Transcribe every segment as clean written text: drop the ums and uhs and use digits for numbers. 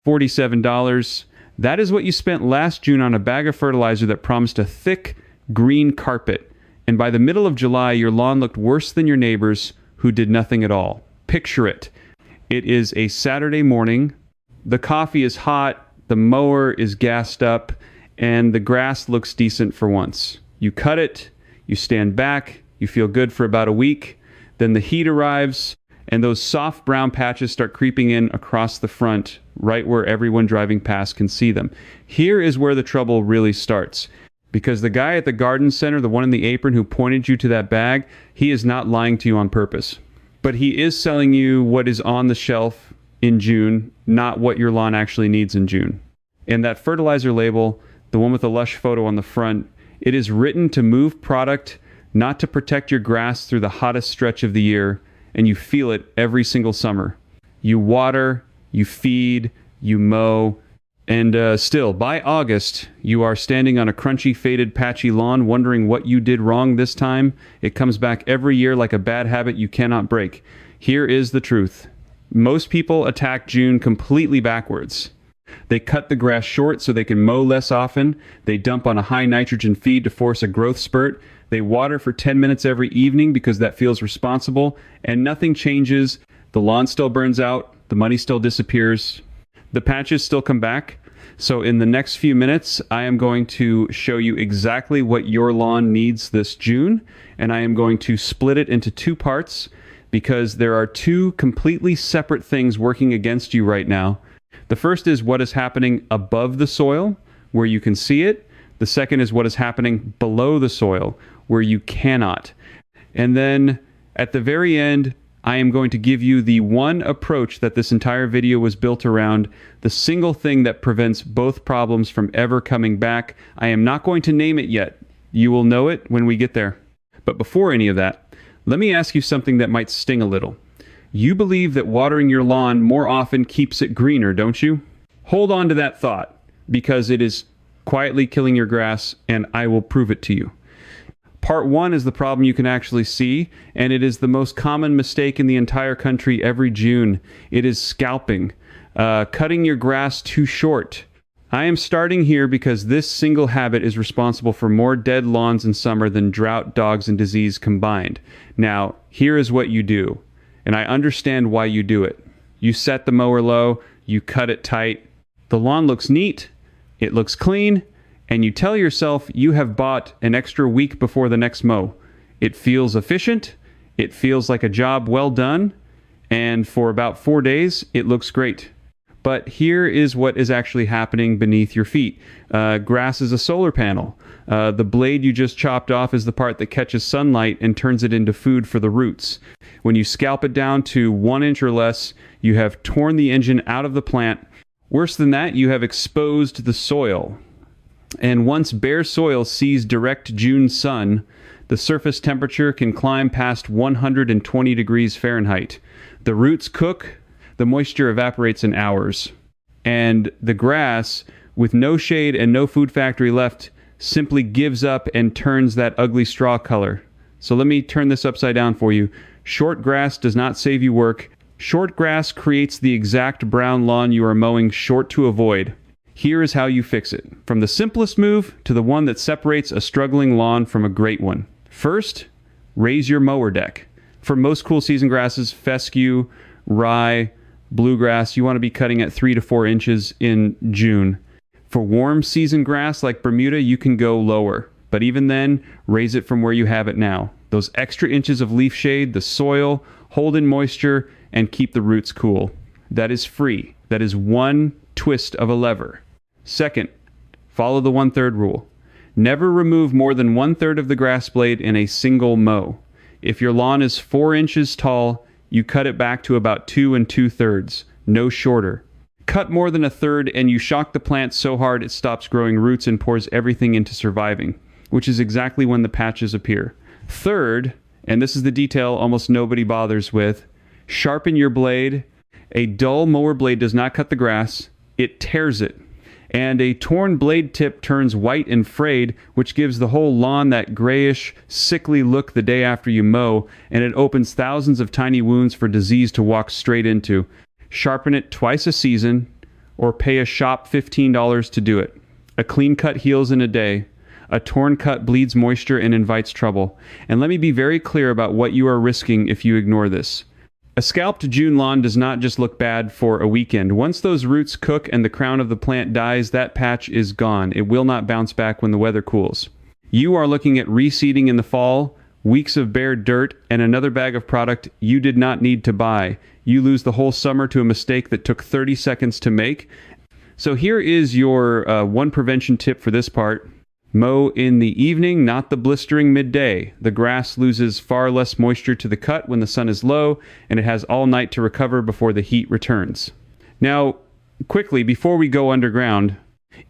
$47. That is what you spent last June on a bag of fertilizer that promised a thick green carpet. And by the middle of July, your lawn looked worse than your neighbors who did nothing at all. Picture it. It is a Saturday morning. The coffee is hot. The mower is gassed up. And the grass looks decent for once. You cut it. You stand back. You feel good for about a week. Then the heat arrives. And those soft brown patches start creeping in across the front, right where everyone driving past can see them. Here is where the trouble really starts. Because the guy at the garden center, the one in the apron who pointed you to that bag, he is not lying to you on purpose. But he is selling you what is on the shelf in June, not what your lawn actually needs in June. And that fertilizer label, the one with the lush photo on the front, it is written to move product, not to protect your grass through the hottest stretch of the year. And you feel it every single summer. You water, you feed, you mow, and still, by August, you are standing on a crunchy, faded, patchy lawn wondering what you did wrong this time. It comes back every year like a bad habit you cannot break. Here is the truth. Most people attack June completely backwards. They cut the grass short so they can mow less often. They dump on a high nitrogen feed to force a growth spurt. They water for 10 minutes every evening because that feels responsible, and nothing changes. The lawn still burns out. The money still disappears. The patches still come back. So in the next few minutes, I am going to show you exactly what your lawn needs this June, and I am going to split it into two parts because there are two completely separate things working against you right now. The first is what is happening above the soil, where you can see it. The second is what is happening below the soil, where you cannot. And then at the very end, I am going to give you the one approach that this entire video was built around, the single thing that prevents both problems from ever coming back. I am not going to name it yet. You will know it when we get there. But before any of that, let me ask you something that might sting a little. You believe that watering your lawn more often keeps it greener, don't you? Hold on to that thought, because it is quietly killing your grass, and I will prove it to you. Part one is the problem you can actually see, and it is the most common mistake in the entire country every June. It is scalping, cutting your grass too short. I am starting here because this single habit is responsible for more dead lawns in summer than drought, dogs, and disease combined. Now, here is what you do, and I understand why you do it. You set the mower low, you cut it tight. The lawn looks neat, it looks clean, and you tell yourself you have bought an extra week before the next mow. It feels efficient, it feels like a job well done, and for about 4 days, it looks great. But here is what is actually happening beneath your feet. Grass is a solar panel. The blade you just chopped off is the part that catches sunlight and turns it into food for the roots. When you scalp it down to 1 inch or less, you have torn the engine out of the plant. Worse than that, you have exposed the soil. And once bare soil sees direct June sun, the surface temperature can climb past 120 degrees Fahrenheit. The roots cook, the moisture evaporates in hours. And the grass, with no shade and no food factory left, simply gives up and turns that ugly straw color. So let me turn this upside down for you. Short grass does not save you work. Short grass creates the exact brown lawn you are mowing short to avoid. Here is how you fix it, from the simplest move to the one that separates a struggling lawn from a great one. First, raise your mower deck. For most cool season grasses, fescue, rye, bluegrass, you want to be cutting at 3 to 4 inches in June. For warm season grass like Bermuda, you can go lower, but even then, raise it from where you have it now. Those extra inches of leaf shade, the soil, hold in moisture, and keep the roots cool. That is free. That is one twist of a lever. Second, follow the 1/3 rule. Never remove more than 1/3 of the grass blade in a single mow. If your lawn is 4 inches tall, you cut it back to about 2 2/3, no shorter. Cut more than 1/3 and you shock the plant so hard it stops growing roots and pours everything into surviving, which is exactly when the patches appear. Third, and this is the detail almost nobody bothers with, sharpen your blade. A dull mower blade does not cut the grass, it tears it. And a torn blade tip turns white and frayed, which gives the whole lawn that grayish, sickly look the day after you mow, and it opens thousands of tiny wounds for disease to walk straight into. Sharpen it twice a season, or pay a shop $15 to do it. A clean cut heals in a day. A torn cut bleeds moisture and invites trouble. And let me be very clear about what you are risking if you ignore this. A scalped June lawn does not just look bad for a weekend. Once those roots cook and the crown of the plant dies, that patch is gone. It will not bounce back when the weather cools. You are looking at reseeding in the fall, weeks of bare dirt, and another bag of product you did not need to buy. You lose the whole summer to a mistake that took 30 seconds to make. So here is your one prevention tip for this part. Mow in the evening, not the blistering midday. The grass loses far less moisture to the cut when the sun is low, and it has all night to recover before the heat returns. Now, quickly, before we go underground,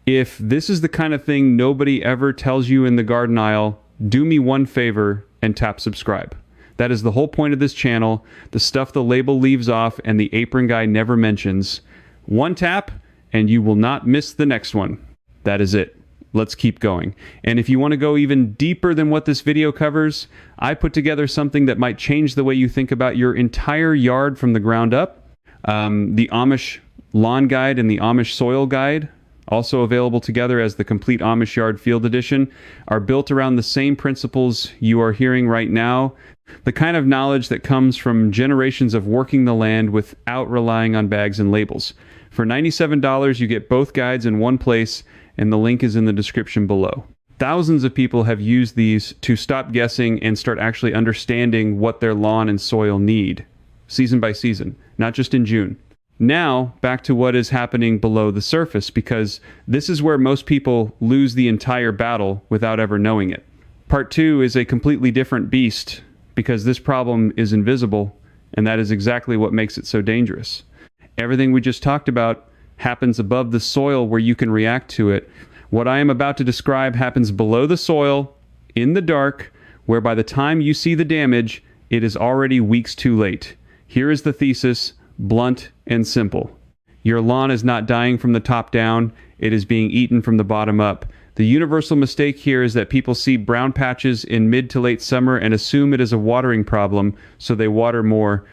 if this is the kind of thing nobody ever tells you in the garden aisle, do me one favor and tap subscribe. That is the whole point of this channel, the stuff the label leaves off and the apron guy never mentions. One tap, and you will not miss the next one. That is it. Let's keep going. And if you want to go even deeper than what this video covers, I put together something that might change the way you think about your entire yard from the ground up. The Amish Lawn Guide and the Amish Soil Guide, also available together as the Complete Amish Yard Field Edition, are built around the same principles you are hearing right now. The kind of knowledge that comes from generations of working the land without relying on bags and labels. For $97, you get both guides in one place, and the link is in the description below. Thousands of people have used these to stop guessing and start actually understanding what their lawn and soil need, season by season, not just in June. Now, back to what is happening below the surface, because this is where most people lose the entire battle without ever knowing it. Part 2 is a completely different beast, because this problem is invisible, and that is exactly what makes it so dangerous. Everything we just talked about happens above the soil where you can react to it. What I am about to describe happens below the soil, in the dark, where by the time you see the damage, it is already weeks too late. Here is the thesis, blunt and simple. Your lawn is not dying from the top down, it is being eaten from the bottom up. The universal mistake here is that people see brown patches in mid to late summer and assume it is a watering problem, so they water more.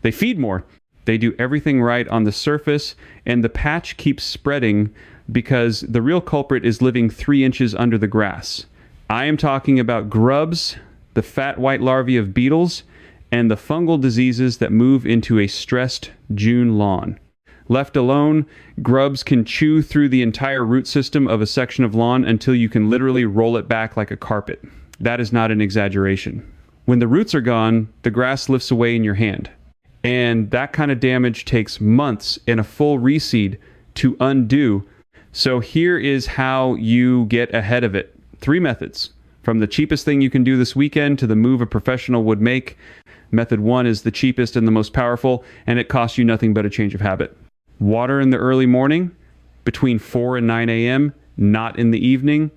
They feed more. They do everything right on the surface, and the patch keeps spreading because the real culprit is living 3 inches under the grass. I am talking about grubs, the fat white larvae of beetles, and the fungal diseases that move into a stressed June lawn. Left alone, grubs can chew through the entire root system of a section of lawn until you can literally roll it back like a carpet. That is not an exaggeration. When the roots are gone, the grass lifts away in your hand. And that kind of damage takes months and a full reseed to undo. So here is how you get ahead of it. 3 methods. From the cheapest thing you can do this weekend to the move a professional would make. Method 1 is the cheapest and the most powerful, and it costs you nothing but a change of habit. Water in the early morning, between 4 and 9 a.m., not in the evening.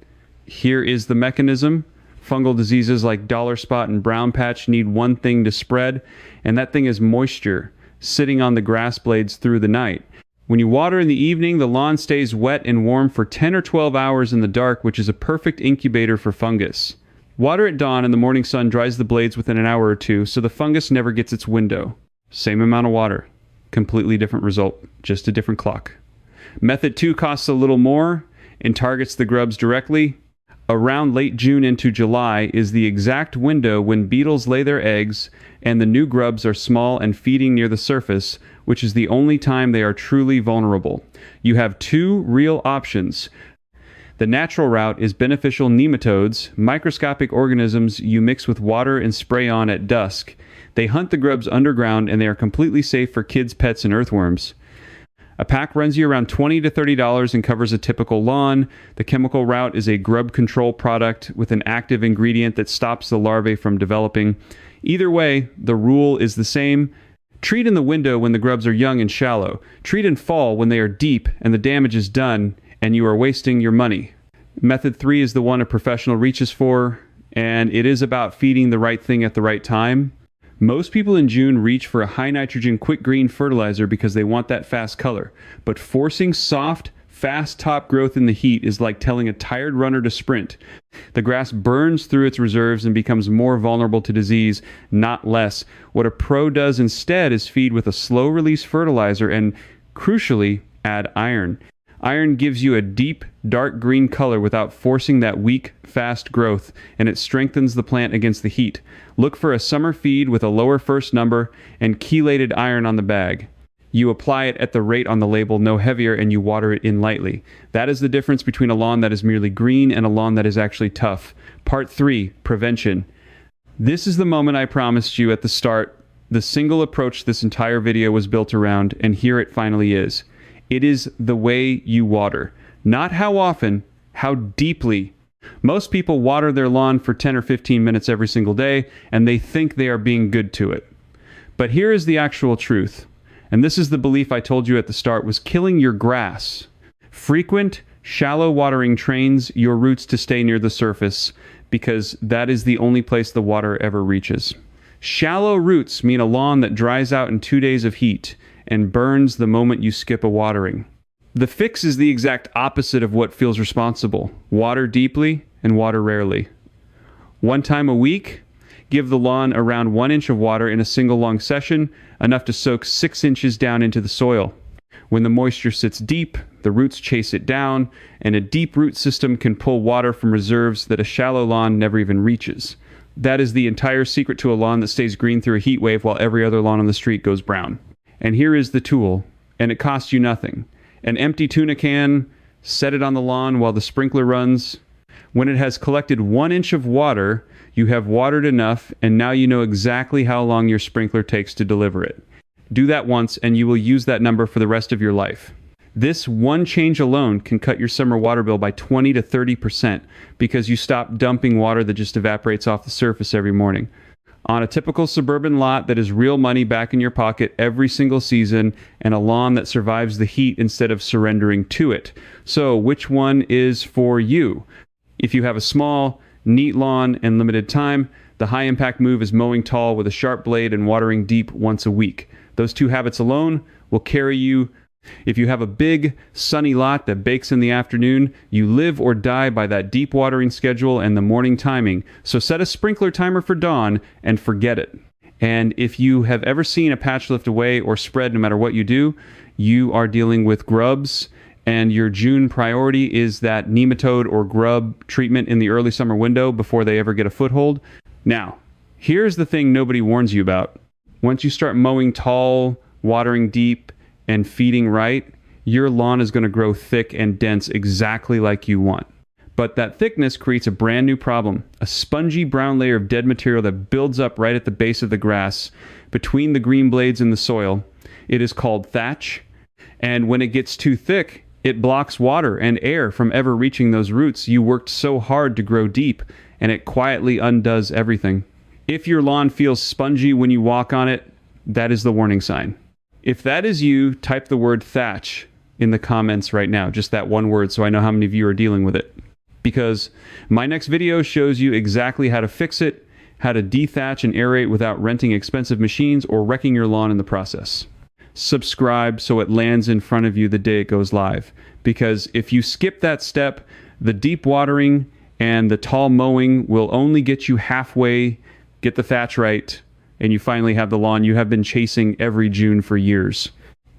Here is the mechanism. Fungal diseases like dollar spot and brown patch need one thing to spread, and that thing is moisture, sitting on the grass blades through the night. When you water in the evening, the lawn stays wet and warm for 10 or 12 hours in the dark, which is a perfect incubator for fungus. Water at dawn and the morning sun dries the blades within an hour or two, so the fungus never gets its window. Same amount of water. Completely different result, just a different clock. Method 2 costs a little more and targets the grubs directly. Around late June into July is the exact window when beetles lay their eggs and the new grubs are small and feeding near the surface, which is the only time they are truly vulnerable. You have 2 real options. The natural route is beneficial nematodes, microscopic organisms you mix with water and spray on at dusk. They hunt the grubs underground and they are completely safe for kids, pets, and earthworms. A pack runs you around $20 to $30 and covers a typical lawn. The chemical route is a grub control product with an active ingredient that stops the larvae from developing. Either way, the rule is the same. Treat in the window when the grubs are young and shallow. Treat in fall when they are deep and the damage is done and you are wasting your money. Method 3 is the one a professional reaches for, and it is about feeding the right thing at the right time. Most people in June reach for a high nitrogen quick green fertilizer because they want that fast color. But forcing soft, fast top growth in the heat is like telling a tired runner to sprint. The grass burns through its reserves and becomes more vulnerable to disease, not less. What a pro does instead is feed with a slow release fertilizer and, crucially, add iron. Iron gives you a deep, dark green color without forcing that weak, fast growth, and it strengthens the plant against the heat. Look for a summer feed with a lower first number and chelated iron on the bag. You apply it at the rate on the label, no heavier, and you water it in lightly. That is the difference between a lawn that is merely green and a lawn that is actually tough. Part 3, prevention. This is the moment I promised you at the start. The single approach this entire video was built around, and here it finally is. It is the way you water. Not how often, how deeply. Most people water their lawn for 10 or 15 minutes every single day, and they think they are being good to it. But here is the actual truth. And this is the belief I told you at the start was killing your grass. Frequent, shallow watering trains your roots to stay near the surface because that is the only place the water ever reaches. Shallow roots mean a lawn that dries out in 2 days of heat and burns the moment you skip a watering. The fix is the exact opposite of what feels responsible. Water deeply and water rarely. 1 time a week, give the lawn around 1 inch of water in a single long session, enough to soak 6 inches down into the soil. When the moisture sits deep, the roots chase it down, and a deep root system can pull water from reserves that a shallow lawn never even reaches. That is the entire secret to a lawn that stays green through a heat wave while every other lawn on the street goes brown. And here is the tool, and it costs you nothing. An empty tuna can, set it on the lawn while the sprinkler runs. When it has collected 1 inch of water, you have watered enough, and now you know exactly how long your sprinkler takes to deliver it. Do that once, and you will use that number for the rest of your life. This one change alone can cut your summer water bill by 20 to 30% because you stop dumping water that just evaporates off the surface every morning. On a typical suburban lot that is real money back in your pocket every single season, and a lawn that survives the heat instead of surrendering to it. So, which one is for you? If you have a small, neat lawn and limited time, the high-impact move is mowing tall with a sharp blade and watering deep once a week. Those 2 habits alone will carry you. If you have a big, sunny lot that bakes in the afternoon, you live or die by that deep watering schedule and the morning timing. So set a sprinkler timer for dawn and forget it. And if you have ever seen a patch lift away or spread no matter what you do, you are dealing with grubs, and your June priority is that nematode or grub treatment in the early summer window before they ever get a foothold. Now, here's the thing nobody warns you about. Once you start mowing tall, watering deep, and feeding right, your lawn is going to grow thick and dense exactly like you want. But that thickness creates a brand new problem, a spongy brown layer of dead material that builds up right at the base of the grass, between the green blades in the soil. It is called thatch, and when it gets too thick, it blocks water and air from ever reaching those roots you worked so hard to grow deep, and it quietly undoes everything. If your lawn feels spongy when you walk on it, that is the warning sign. If that is you, type the word thatch in the comments right now, just that one word, so I know how many of you are dealing with it. Because my next video shows you exactly how to fix it, how to dethatch and aerate without renting expensive machines or wrecking your lawn in the process. Subscribe so it lands in front of you the day it goes live. Because if you skip that step, the deep watering and the tall mowing will only get you halfway, get the thatch right, and you finally have the lawn you have been chasing every June for years.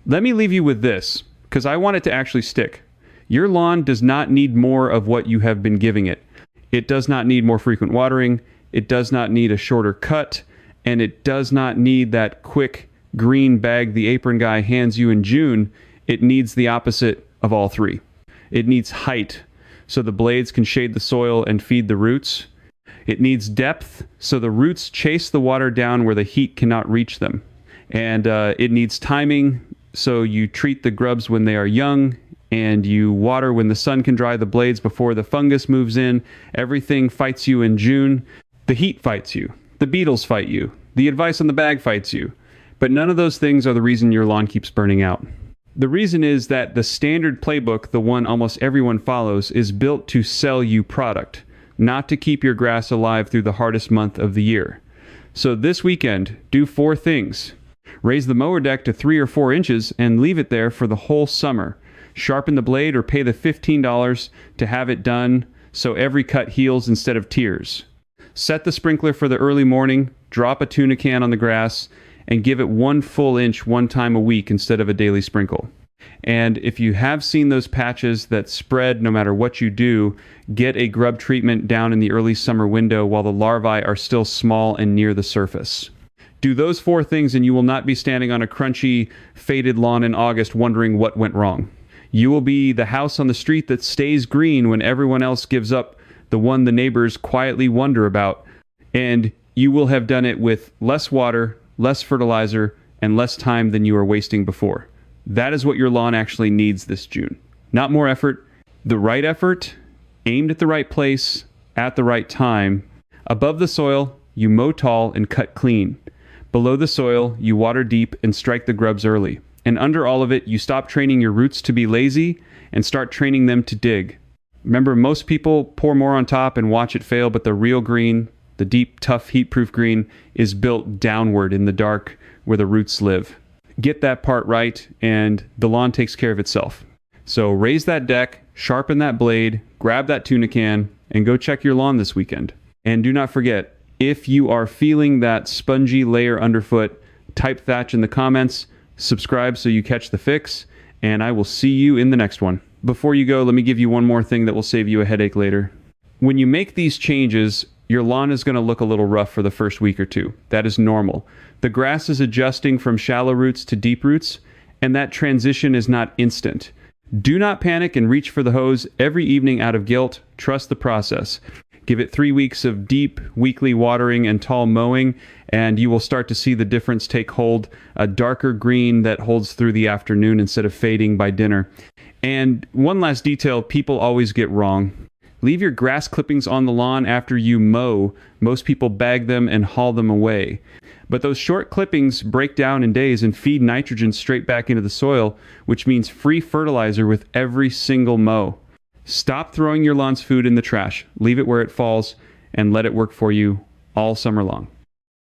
Let me leave you with this, because I want it to actually stick. Your lawn does not need more of what you have been giving it. It does not need more frequent watering, it does not need a shorter cut, and it does not need that quick green bag the apron guy hands you in June. It needs the opposite of all 3. It needs height, so the blades can shade the soil and feed the roots. It needs depth, so the roots chase the water down where the heat cannot reach them. And it needs timing, so you treat the grubs when they are young, and you water when the sun can dry the blades before the fungus moves in. Everything fights you in June. The heat fights you. The beetles fight you. The advice on the bag fights you. But none of those things are the reason your lawn keeps burning out. The reason is that the standard playbook, the one almost everyone follows, is built to sell you product, not to keep your grass alive through the hardest month of the year. So this weekend, do 4 things. Raise the mower deck to 3 or 4 inches and leave it there for the whole summer. Sharpen the blade or pay the $15 to have it done so every cut heals instead of tears. Set the sprinkler for the early morning, drop a tuna can on the grass, and give it 1 full inch 1 time a week instead of a daily sprinkle. And if you have seen those patches that spread no matter what you do, get a grub treatment down in the early summer window while the larvae are still small and near the surface. Do those 4 things and you will not be standing on a crunchy, faded lawn in August wondering what went wrong. You will be the house on the street that stays green when everyone else gives up the one the neighbors quietly wonder about. And you will have done it with less water, less fertilizer, and less time than you are wasting before. That is what your lawn actually needs this June. Not more effort, the right effort, aimed at the right place, at the right time. Above the soil, you mow tall and cut clean. Below the soil, you water deep and strike the grubs early. And under all of it, you stop training your roots to be lazy and start training them to dig. Remember, most people pour more on top and watch it fail, but the real green, the deep, tough, heat-proof green, is built downward in the dark where the roots live. Get that part right, and the lawn takes care of itself. So raise that deck, sharpen that blade, grab that tuna can, and go check your lawn this weekend. And do not forget, if you are feeling that spongy layer underfoot, type thatch in the comments, subscribe so you catch the fix, and I will see you in the next one. Before you go, let me give you one more thing that will save you a headache later. When you make these changes, your lawn is going to look a little rough for the first week or two. That is normal. The grass is adjusting from shallow roots to deep roots, and that transition is not instant. Do not panic and reach for the hose every evening out of guilt. Trust the process. Give it 3 weeks of deep, weekly watering and tall mowing, and you will start to see the difference take hold. A darker green that holds through the afternoon instead of fading by dinner. And one last detail people always get wrong. Leave your grass clippings on the lawn after you mow. Most people bag them and haul them away. But those short clippings break down in days and feed nitrogen straight back into the soil, which means free fertilizer with every single mow. Stop throwing your lawn's food in the trash. Leave it where it falls and let it work for you all summer long.